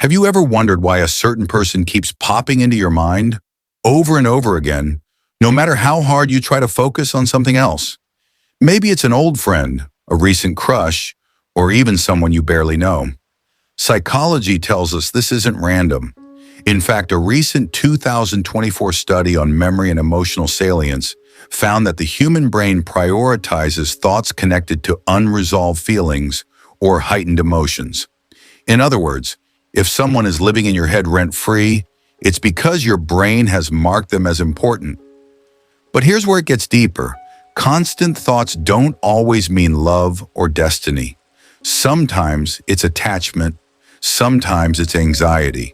Have you ever wondered why a certain person keeps popping into your mind over and over again, no matter how hard you try to focus on something else? Maybe it's an old friend, a recent crush, or even someone you barely know. Psychology tells us this isn't random. In fact, a recent 2024 study on memory and emotional salience found that the human brain prioritizes thoughts connected to unresolved feelings or heightened emotions. In other words, if someone is living in your head rent-free, it's because your brain has marked them as important. But here's where it gets deeper. Constant thoughts don't always mean love or destiny. Sometimes it's attachment, sometimes it's anxiety,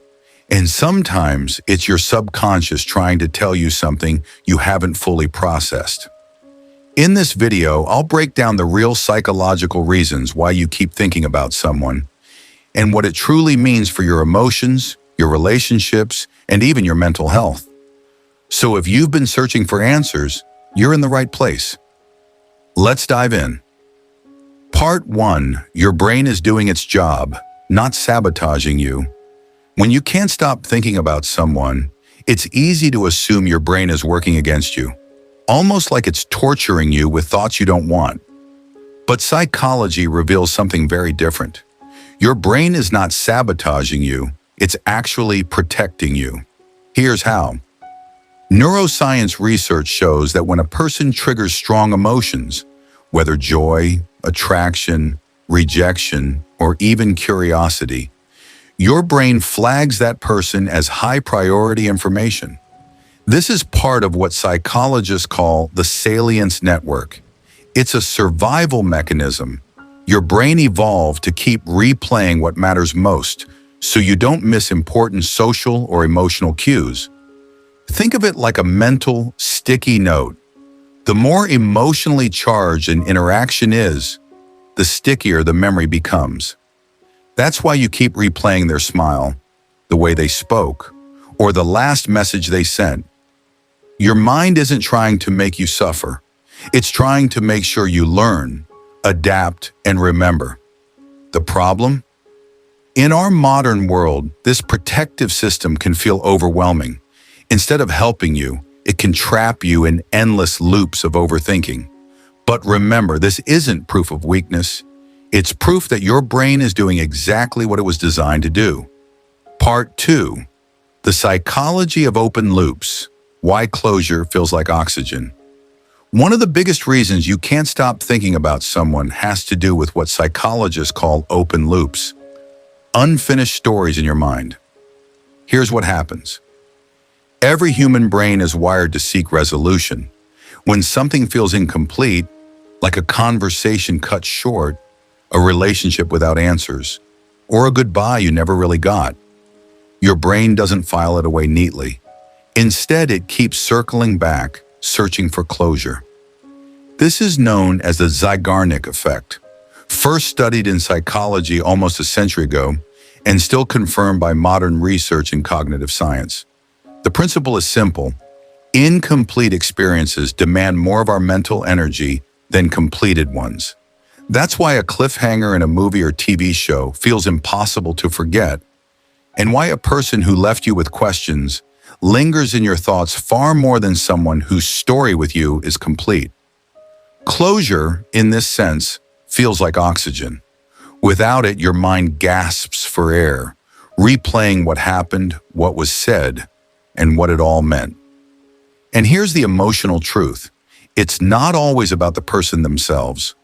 and sometimes it's your subconscious trying to tell you something you haven't fully processed. In this video, I'll break down the real psychological reasons why you keep thinking about someone, and what it truly means for your emotions, your relationships, and even your mental health. So if you've been searching for answers, you're in the right place. Let's dive in. Part 1. Your brain is doing its job, not sabotaging you. When you can't stop thinking about someone, it's easy to assume your brain is working against you, almost like it's torturing you with thoughts you don't want. But psychology reveals something very different. Your brain is not sabotaging you, it's actually protecting you. Here's how. Neuroscience research shows that when a person triggers strong emotions, whether joy, attraction, rejection, or even curiosity, your brain flags that person as high-priority information. This is part of what psychologists call the salience network. It's a survival mechanism. Your brain evolved to keep replaying what matters most, so you don't miss important social or emotional cues. Think of it like a mental, sticky note. The more emotionally charged an interaction is, the stickier the memory becomes. That's why you keep replaying their smile, the way they spoke, or the last message they sent. Your mind isn't trying to make you suffer. It's trying to make sure you learn, adapt, and remember. The problem? In our modern world, this protective system can feel overwhelming. Instead of helping you, it can trap you in endless loops of overthinking. But remember, this isn't proof of weakness. It's proof that your brain is doing exactly what it was designed to do. Part 2. The psychology of open loops. Why closure feels like oxygen. One of the biggest reasons you can't stop thinking about someone has to do with what psychologists call open loops. Unfinished stories in your mind. Here's what happens. Every human brain is wired to seek resolution. When something feels incomplete, like a conversation cut short, a relationship without answers, or a goodbye you never really got, your brain doesn't file it away neatly. Instead, it keeps circling back, searching for closure. This is known as the Zeigarnik effect, first studied in psychology almost a century ago and still confirmed by modern research in cognitive science. The principle is simple. Incomplete experiences demand more of our mental energy than completed ones. That's why a cliffhanger in a movie or TV show feels impossible to forget, and why a person who left you with questions lingers in your thoughts far more than someone whose story with you is complete. Closure, in this sense, feels like oxygen. Without it, your mind gasps for air, replaying what happened, what was said, and what it all meant. And here's the emotional truth. It's not always about the person themselves.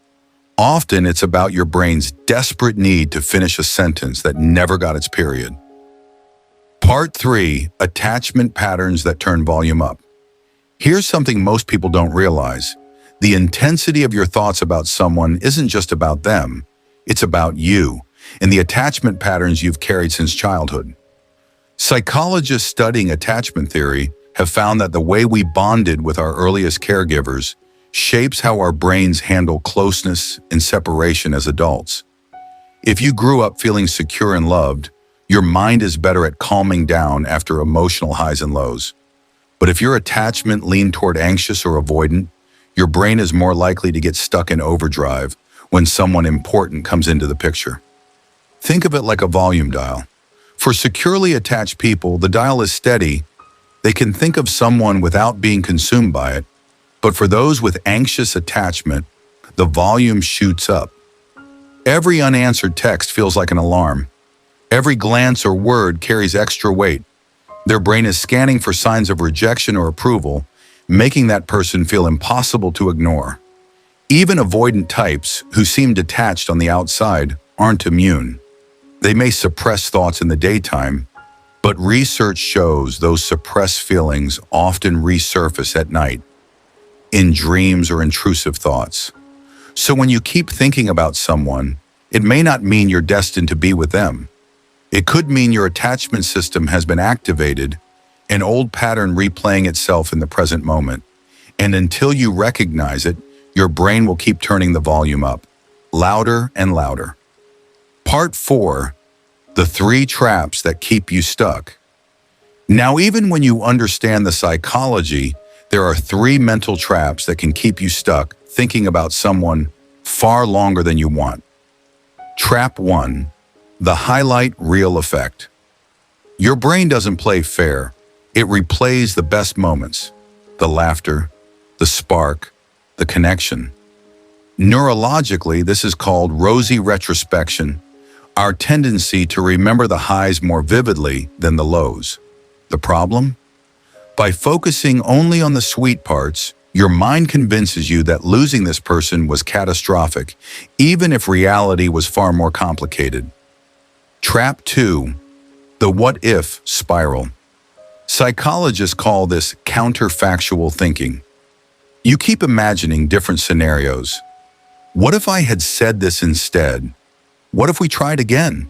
Often it's about your brain's desperate need to finish a sentence that never got its period. Part 3. Attachment patterns that turn volume up. Here's something most people don't realize. The intensity of your thoughts about someone isn't just about them. It's about you and the attachment patterns you've carried since childhood. Psychologists studying attachment theory have found that the way we bonded with our earliest caregivers shapes how our brains handle closeness and separation as adults. If you grew up feeling secure and loved, your mind is better at calming down after emotional highs and lows. But if your attachment leaned toward anxious or avoidant, your brain is more likely to get stuck in overdrive when someone important comes into the picture. Think of it like a volume dial. For securely attached people, the dial is steady. They can think of someone without being consumed by it. But for those with anxious attachment, the volume shoots up. Every unanswered text feels like an alarm. Every glance or word carries extra weight. Their brain is scanning for signs of rejection or approval, making that person feel impossible to ignore. Even avoidant types, who seem detached on the outside, aren't immune. They may suppress thoughts in the daytime, but research shows those suppressed feelings often resurface at night, in dreams or intrusive thoughts. So when you keep thinking about someone, it may not mean you're destined to be with them. It could mean your attachment system has been activated, an old pattern replaying itself in the present moment. And until you recognize it, your brain will keep turning the volume up, louder and louder. Part 4. The 3 traps that keep you stuck. Now, even when you understand the psychology, there are 3 mental traps that can keep you stuck thinking about someone far longer than you want. Trap 1. The highlight reel effect. Your brain doesn't play fair. It replays the best moments, the laughter, the spark, the connection. Neurologically, this is called rosy retrospection, our tendency to remember the highs more vividly than the lows. The problem? By focusing only on the sweet parts, your mind convinces you that losing this person was catastrophic, even if reality was far more complicated. Trap 2. The what-if spiral. Psychologists call this counterfactual thinking. You keep imagining different scenarios. What if I had said this instead? What if we tried again?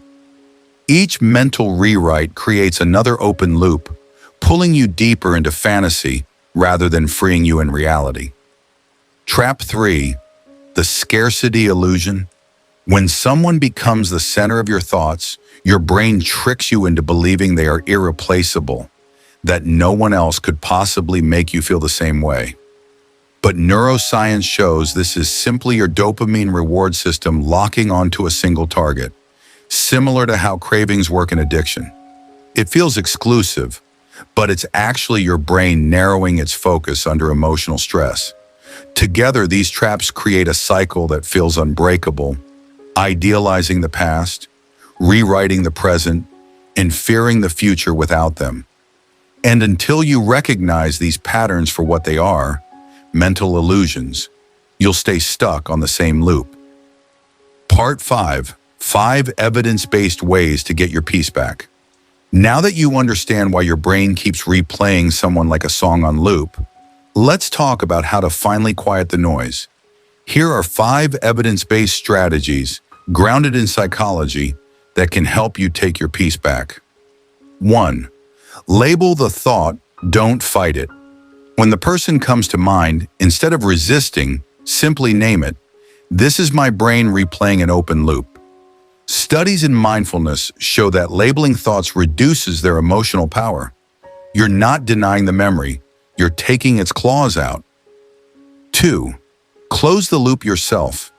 Each mental rewrite creates another open loop, pulling you deeper into fantasy rather than freeing you in reality. Trap 3. The scarcity illusion. When someone becomes the center of your thoughts, your brain tricks you into believing they are irreplaceable, that no one else could possibly make you feel the same way. But neuroscience shows this is simply your dopamine reward system locking onto a single target, similar to how cravings work in addiction. It feels exclusive, but it's actually your brain narrowing its focus under emotional stress. Together, these traps create a cycle that feels unbreakable, idealizing the past, rewriting the present, and fearing the future without them. And until you recognize these patterns for what they are, mental illusions, you'll stay stuck on the same loop. Part 5. 5 evidence-based ways to get your peace back. Now that you understand why your brain keeps replaying someone like a song on loop, let's talk about how to finally quiet the noise. Here are 5 evidence-based strategies grounded in psychology that can help you take your peace back. 1. Label the thought, don't fight it. When the person comes to mind, instead of resisting, simply name it. This is my brain replaying an open loop. Studies in mindfulness show that labeling thoughts reduces their emotional power. You're not denying the memory, you're taking its claws out. 2. Close the loop yourself.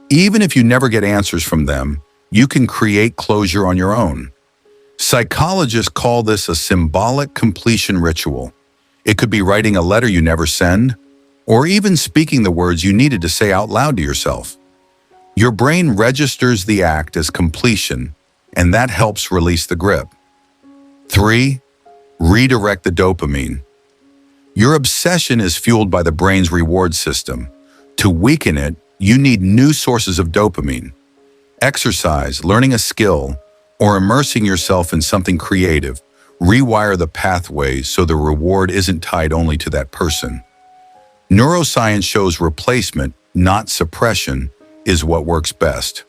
Even if you never get answers from them, you can create closure on your own. Psychologists call this a symbolic completion ritual. It could be writing a letter you never send, or even speaking the words you needed to say out loud to yourself. Your brain registers the act as completion, and that helps release the grip. 3. Redirect the dopamine. Your obsession is fueled by the brain's reward system. To weaken it, you need new sources of dopamine. Exercise, learning a skill, or immersing yourself in something creative rewire the pathways so the reward isn't tied only to that person. Neuroscience shows replacement, not suppression, is what works best.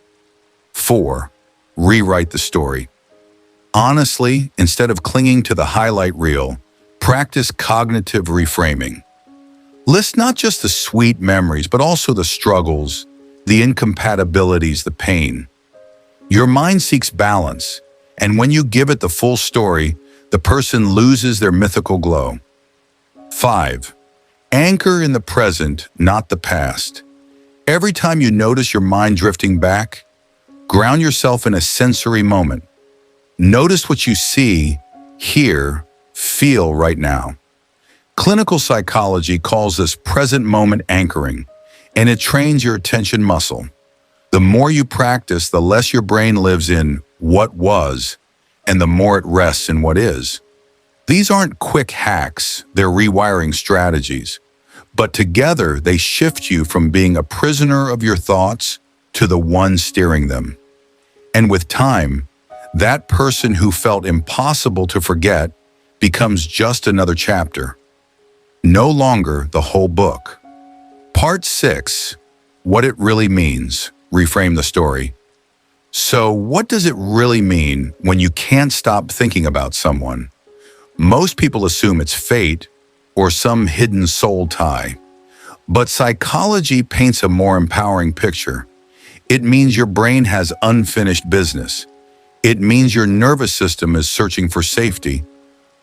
4. Rewrite the story. Honestly, instead of clinging to the highlight reel, practice cognitive reframing. List not just the sweet memories, but also the struggles, the incompatibilities, the pain. Your mind seeks balance, and when you give it the full story, the person loses their mythical glow. 5. Anchor in the present, not the past. Every time you notice your mind drifting back, ground yourself in a sensory moment. Notice what you see, hear, feel right now. Clinical psychology calls this present moment anchoring, and it trains your attention muscle. The more you practice, the less your brain lives in what was, and the more it rests in what is. These aren't quick hacks, they're rewiring strategies. But together, they shift you from being a prisoner of your thoughts to the one steering them. And with time, that person who felt impossible to forget becomes just another chapter, no longer the whole book. Part 6, What It Really Means. Reframe the story. So, what does it really mean when you can't stop thinking about someone? Most people assume it's fate or some hidden soul tie. But psychology paints a more empowering picture. It means your brain has unfinished business. It means your nervous system is searching for safety.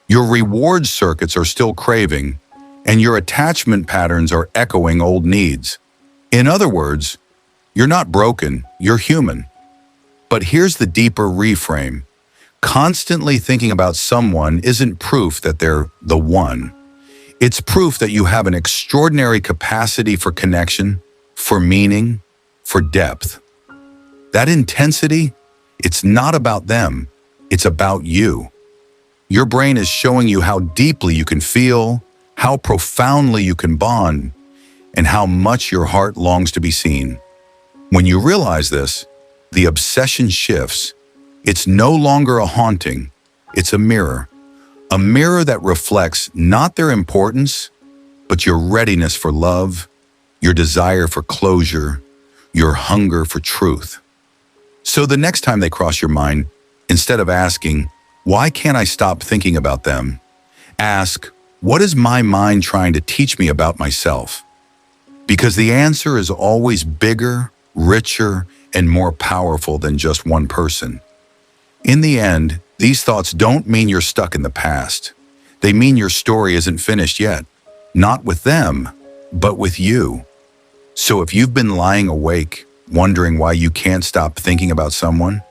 Your reward circuits are still craving, and your attachment patterns are echoing old needs. In other words, you're not broken, you're human. But here's the deeper reframe. Constantly thinking about someone isn't proof that they're the one. It's proof that you have an extraordinary capacity for connection, for meaning, for depth. That intensity, it's not about them, it's about you. Your brain is showing you how deeply you can feel, how profoundly you can bond, and how much your heart longs to be seen. When you realize this, the obsession shifts. It's no longer a haunting, it's a mirror that reflects not their importance, but your readiness for love, your desire for closure, your hunger for truth. So the next time they cross your mind, instead of asking, why can't I stop thinking about them? Ask, what is my mind trying to teach me about myself? Because the answer is always bigger, richer, and more powerful than just one person. In the end, these thoughts don't mean you're stuck in the past. They mean your story isn't finished yet. Not with them, but with you. So if you've been lying awake, wondering why you can't stop thinking about someone,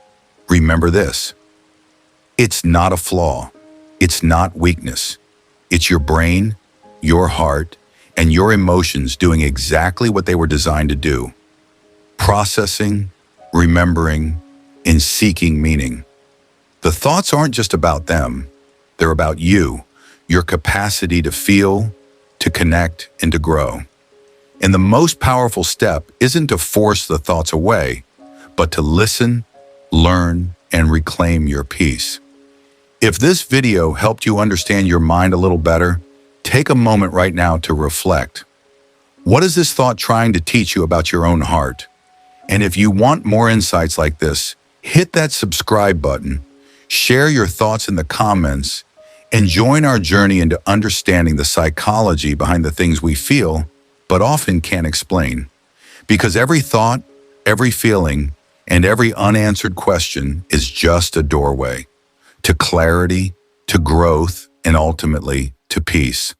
remember this. It's not a flaw. It's not weakness. It's your brain, your heart, and your emotions doing exactly what they were designed to do. Processing, remembering, and seeking meaning. The thoughts aren't just about them. They're about you, your capacity to feel, to connect, and to grow. And the most powerful step isn't to force the thoughts away, but to listen, learn, and reclaim your peace. If this video helped you understand your mind a little better, take a moment right now to reflect. What is this thought trying to teach you about your own heart? And if you want more insights like this, hit that subscribe button, share your thoughts in the comments, and join our journey into understanding the psychology behind the things we feel, but often can't explain. Because every thought, every feeling, and every unanswered question is just a doorway to clarity, to growth, and ultimately to peace.